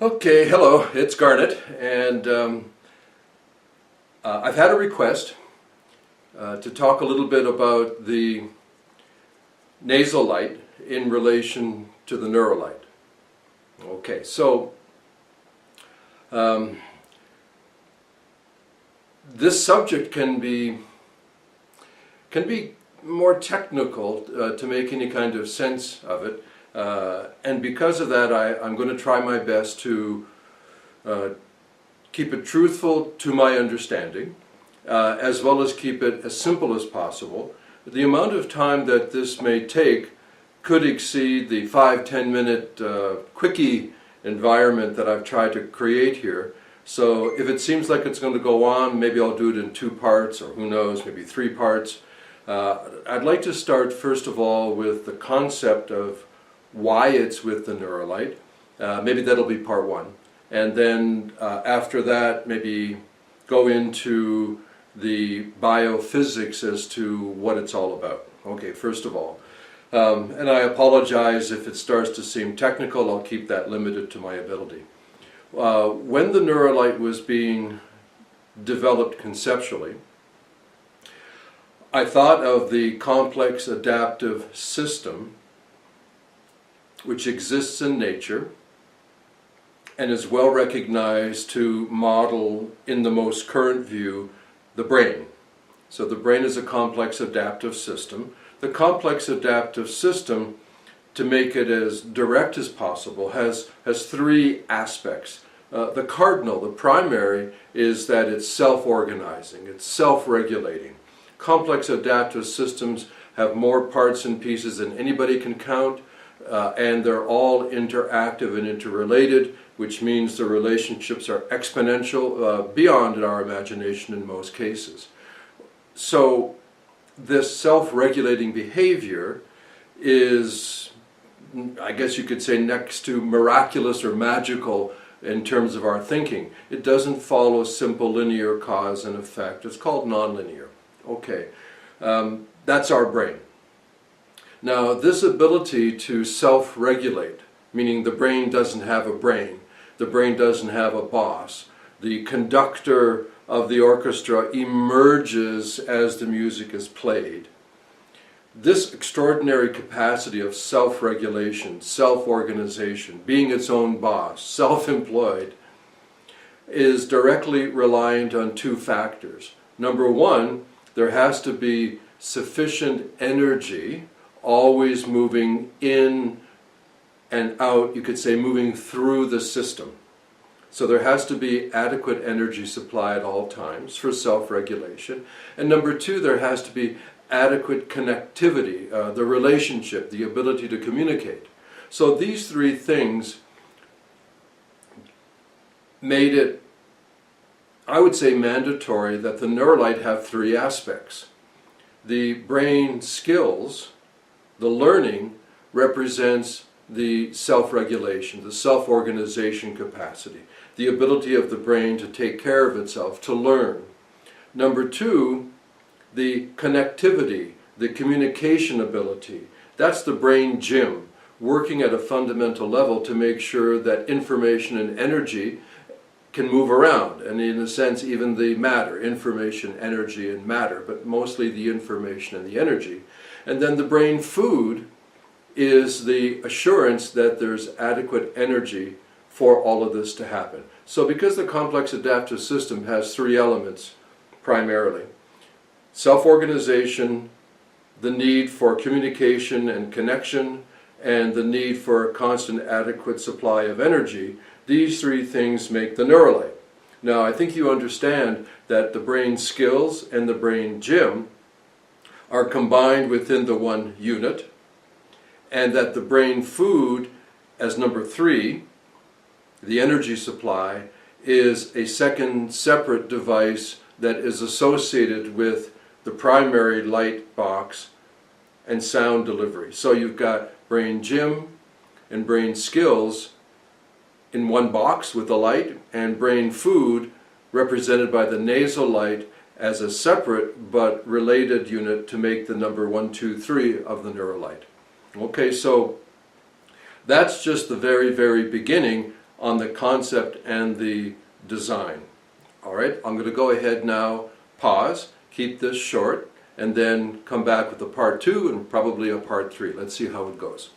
Okay, hello, it's Garnet, and I've had a request to talk a little bit about the nasal light in relation to the neurolight. Okay, so this subject can be more technical to make any kind of sense of it. And because of that, I'm going to try my best to keep it truthful to my understanding, as well as keep it as simple as possible. The amount of time that this may take could exceed the 5-10 minute quickie environment that I've tried to create here. So if it seems like it's going to go on, maybe I'll do it in 2 parts, or who knows, maybe 3 parts. I'd like to start first of all with the concept of why it's with the neurolight. Maybe that'll be part 1. And then after that, maybe go into the biophysics as to what it's all about. Okay, first of all. And I apologize if it starts to seem technical. I'll keep that limited to my ability. When the neurolight was being developed conceptually, I thought of the complex adaptive system which exists in nature and is well recognized to model, in the most current view, the brain. So the brain is a complex adaptive system. The complex adaptive system, to make it as direct as possible, has 3 aspects. The cardinal, the primary, is that it's self-organizing, it's self-regulating. Complex adaptive systems have more parts and pieces than anybody can count. And they're all interactive and interrelated, which means the relationships are exponential, beyond our imagination in most cases. So this self-regulating behavior is, I guess you could say, next to miraculous or magical in terms of our thinking. It doesn't follow simple linear cause and effect. It's called nonlinear. Okay, that's our brain. Now, this ability to self-regulate, meaning the brain doesn't have a brain, the brain doesn't have a boss, the conductor of the orchestra emerges as the music is played. This extraordinary capacity of self-regulation, self-organization, being its own boss, self-employed, is directly reliant on 2 factors. Number 1, there has to be sufficient energy, always moving in and out, you could say moving through the system. So there has to be adequate energy supply at all times for self-regulation. And number 2, there has to be adequate connectivity, the relationship, the ability to communicate. So these 3 things made it, I would say, mandatory that the neurolight have 3 aspects. The brain skills, the learning, represents the self-regulation, the self-organization capacity, the ability of the brain to take care of itself, to learn. Number 2, the connectivity, the communication ability. That's the brain gym, working at a fundamental level to make sure that information and energy can move around, and in a sense even the matter, information, energy, and matter, but mostly the information and the energy. And then the brain food is the assurance that there's adequate energy for all of this to happen. So because the complex adaptive system has 3 elements primarily: self-organization, the need for communication and connection, and the need for a constant adequate supply of energy, these 3 things make the neurolight. Now, I think you understand that the brain skills and the brain gym are combined within the 1 unit, and that the brain food, as number 3, the energy supply, is a second separate device that is associated with the primary light box and sound delivery. So you've got brain gym and brain skills in 1 box with the light, and brain food represented by the nasal light as a separate but related unit to make the number 1, 2, 3 of the neurolight. Okay, so that's just the very, very beginning on the concept and the design. All right, I'm going to go ahead now, pause, keep this short, and then come back with a part 2 and probably a part 3. Let's see how it goes.